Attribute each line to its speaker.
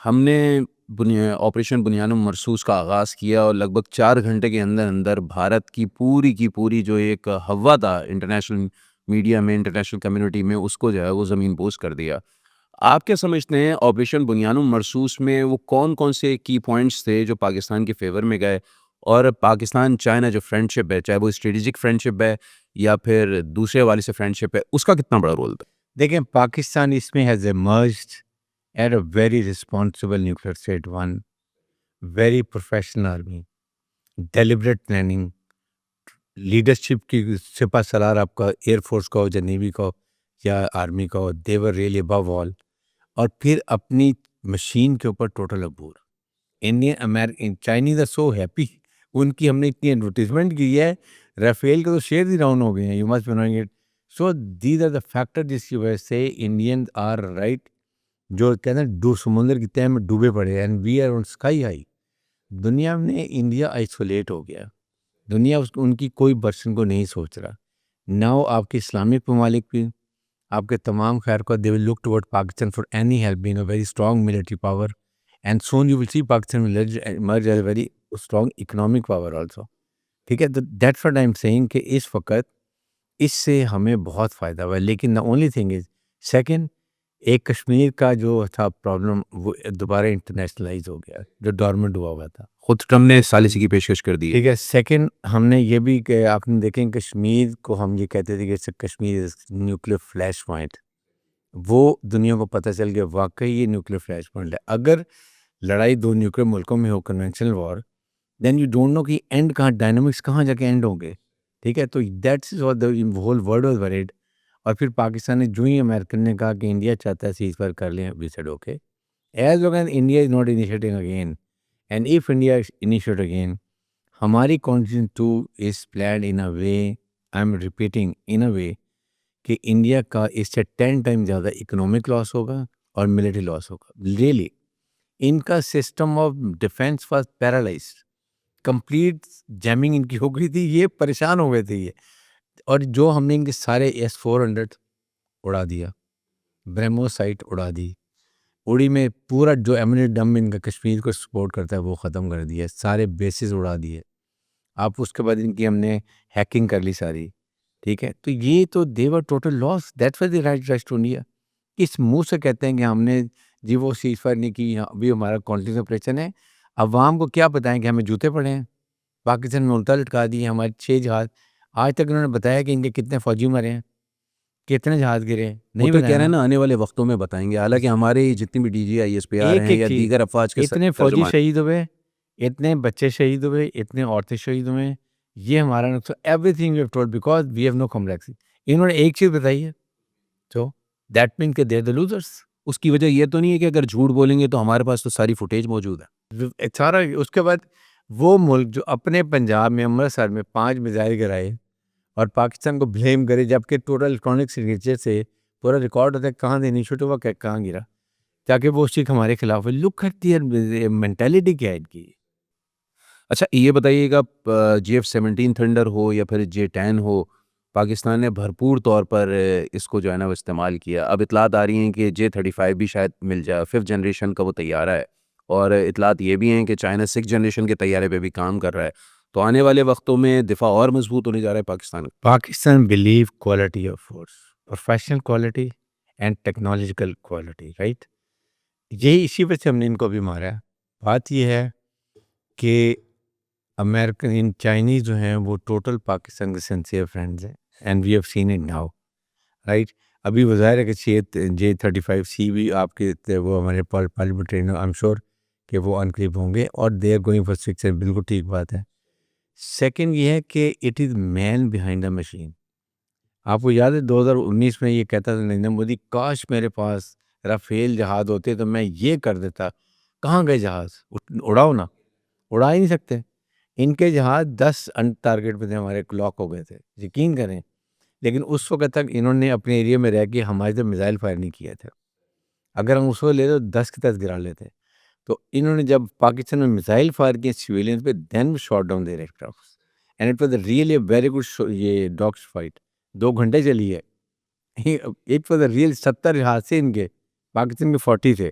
Speaker 1: ہم نے آپریشن بنیان مرصوص کا آغاز کیا اور لگ بھگ 4 گھنٹے کے اندر اندر بھارت کی پوری جو ایک ہوا تھا انٹرنیشنل میڈیا میں، انٹرنیشنل کمیونٹی میں، اس کو جو ہے وہ زمین بوس کر دیا۔ آپ کیا سمجھتے ہیں آپریشن بنیان مرصوص میں وہ کون کون سے کی پوائنٹس تھے جو پاکستان کے فیور میں گئے، اور پاکستان چائنا جو فرینڈشپ ہے، چاہے وہ اسٹریٹجک فرینڈشپ ہے یا پھر دوسرے حوالے سے فرینڈشپ ہے، اس کا کتنا بڑا رول تھا؟
Speaker 2: دیکھیں پاکستان اس میں has emerged at a very responsible nuclear state one, very professional army, deliberate planning, leadership کی سپہ سالار آپ کا ایئر فورس کا ہو یا نیوی کا ہو یا آرمی کا ہو، دے ور ریئلی ابو آل، اور پھر اپنی مشین کے اوپر ٹوٹل عبور۔ Indian American Chinese are so happy, ان کی ہم نے اتنی ایڈورٹیزمنٹ کی ہے، رافیل کے تو شیئر ہی ڈاؤن ہو گئے ہیں، you must be knowing it. So these are the factor جس کی وجہ سے انڈین آر رائٹ، جو کہتے ہیں سمندر کی تہہ میں ڈوبے پڑے، and we are on sky high. دنیا میں انڈیا آئسولیٹ ہو گیا، دنیا ان کی کوئی پرسن کو نہیں سوچ رہا۔ ناؤ آپ کے اسلامک ممالک بھی، آپ کے تمام خیر کو، they will look toward Pakistan for any help, being a very strong military power, and soon you will see Pakistan will emerge as a very strong economic power also. ٹھیک ہے، that's what I am seeing کہ اس وقت اس سے ہمیں بہت فائدہ ہوا ہے، لیکن the only thing is second, ایک کشمیر کا جو تھا پرابلم وہ دوبارہ انٹرنیشنلائز ہو گیا، جو ڈورمنٹ ہوا ہوا تھا۔
Speaker 1: خود ٹرمپ نے ثالثی کی پیشکش کر دی ہے۔
Speaker 2: ٹھیک ہے، سیکنڈ ہم نے یہ بھی کہ آپ نے دیکھیں کشمیر کو ہم یہ کہتے تھے کہ کشمیر نیوکلیر فلیش پوائنٹ، وہ دنیا کو پتہ چل گیا واقعی یہ نیوکلیر فلیش پوائنٹ ہے۔ اگر لڑائی دو نیوکلیر ملکوں میں ہو، conventional war, then you don't know کہ اینڈ کہاں، ڈائنامکس کہاں جا کے اینڈ ہوں گے۔ ٹھیک ہے، تو that's what the whole world was word. اور پھر پاکستان نے جو ہی امریکن نے کہا کہ انڈیا چاہتا ہے سیز فائر کر لیں، we said okay, as long as India is not initiating again, and if India initiate again, ہماری country too is planned in a way, I am repeating in a way, کہ India کا اس سے 10 time زیادہ economic لاس ہوگا اور military لاس ہوگا۔ Really ان کا system of defence was paralysed, complete jamming ان کی ہو گئی تھی، یہ پریشان ہو گئے تھے یہ۔ اور جو ہم نے ان کے سارے S-400 اڑا دیا، بریمو سائٹ اڑا دی، اڑی میں پورا جو ایمنٹ ڈم ان کا کشمیر کو سپورٹ کرتا ہے وہ ختم کر دیا، سارے بیسز اڑا دیے۔ آپ اس کے بعد ان کی ہم نے ہیکنگ کر لی ساری۔ ٹھیک ہے، تو یہ تو their total loss, that was the right to India. کس منہ سے کہتے ہیں کہ ہم نے جی وہ سیز فائر نہیں کی، ابھی ہمارا کنٹینیوس آپریشن ہے؟ عوام کو کیا بتائیں کہ ہمیں جوتے پڑے ہیں؟ پاکستان میں الٹا لٹکا دیے ہمارے 6 جہاز، آج تک انہوں نے بتایا کہ ان کے کتنے فوجی مرے ہیں، کتنے جہاز گرے ہیں؟
Speaker 1: وہ
Speaker 2: نہیں
Speaker 1: تو کہہ
Speaker 2: بتایا
Speaker 1: رہے ہیں
Speaker 2: نا۔
Speaker 1: نا آنے والے وقتوں میں بتائیں گے، حالانکہ ہمارے جتنی بھی D G I S P R
Speaker 2: ایک
Speaker 1: ہیں
Speaker 2: ایک
Speaker 1: یا
Speaker 2: چیز،
Speaker 1: دیگر افواج کے
Speaker 2: اتنے فوجی
Speaker 1: ترجمان۔
Speaker 2: شہید ہوئے، اتنے بچے شہید ہوئے، اتنے عورتیں شہید ہوئے، یہ ہمارا نقصان، everything we have told because we have no complex. انہوں نے ایک چیز بتائی ہے، تو دیٹ مین کہ دے آر دی لوزرس۔
Speaker 1: اس کی وجہ یہ تو نہیں ہے کہ اگر جھوٹ بولیں گے تو ہمارے پاس تو ساری فوٹیج موجود ہے۔
Speaker 2: سارا اس کے بعد وہ ملک جو اپنے پنجاب میں امرتسر میں 5 میزائل گرائے اور پاکستان کو بلیم کرے، جبکہ ٹوٹل الیکٹرانک سگنیچر سے پورا ریکارڈ ہوتا ہے کہاں سے انیشیٹ ہوا، کہاں گرا، تاکہ وہ اس چیز ہمارے خلاف ہے۔ لک ایٹ دیئر مینٹیلٹی کیا ہے ان کی۔
Speaker 1: اچھا یہ بتائیے گا، JF-17 تھنڈر ہو یا پھر J-10 ہو، پاکستان نے بھرپور طور پر اس کو جو ہے نا وہ استعمال کیا۔ اب اطلاعات آ رہی ہیں کہ J-35 بھی شاید مل جائے، 5th جنریشن کا وہ طیارہ ہے، اور اطلاعات یہ بھی ہیں کہ چائنا 6th جنریشن کے طیارے پہ بھی کام کر رہا ہے۔ تو آنے والے وقتوں میں دفاع اور مضبوط ہونے جا رہا ہے پاکستان کا۔
Speaker 2: Pakistan blue quality of force, professional quality and technological quality, right? یہی اسی وجہ سے ہم نے ان کو بھی مارا ہے۔ بات یہ ہے کہ امریکن ان چائنیز جو ہیں وہ ٹوٹل پاکستان کے سنسیئر فرینڈز ہیں، and we have seen it now, right? ابھی وہ ظاہر ہے کہ J-35C بھی آپ کے وہ ہمارے پارلیمنٹرین، آئی ایم شور کہ وہ انقریب ہوں گے، اور دے آر گوئنگ فار 6، بالکل ٹھیک بات ہے۔ سیکنڈ یہ ہے کہ it is man behind the machine. آپ کو یاد ہے 2019 میں یہ کہتا تھا نریندر مودی، کاش میرے پاس رافیل جہاز ہوتے تو میں یہ کر دیتا۔ کہاں گئے جہاز؟ اڑاؤ نا، اڑا ہی نہیں سکتے۔ ان کے جہاز 10 ٹارگیٹ پہ تھے، ہمارے لاک ہو گئے تھے، یقین کریں۔ لیکن اس وقت تک انہوں نے اپنے ایریا میں رہ کے ہمارے سے میزائل فائر نہیں کیا تھا۔ اگر ہم اس وقت لیتے تو 10 کے 10 گرا لیتے۔ تو انہوں نے جب پاکستان میں میزائل فائر کیے سویلینز پہ، then shot down their aircrafts, and it was really very good, یہ ڈاگ فائٹ 2 گھنٹے چلی ہے۔ اٹ واز ریئل، 70 حادثے ان کے، پاکستان کے 40 تھے۔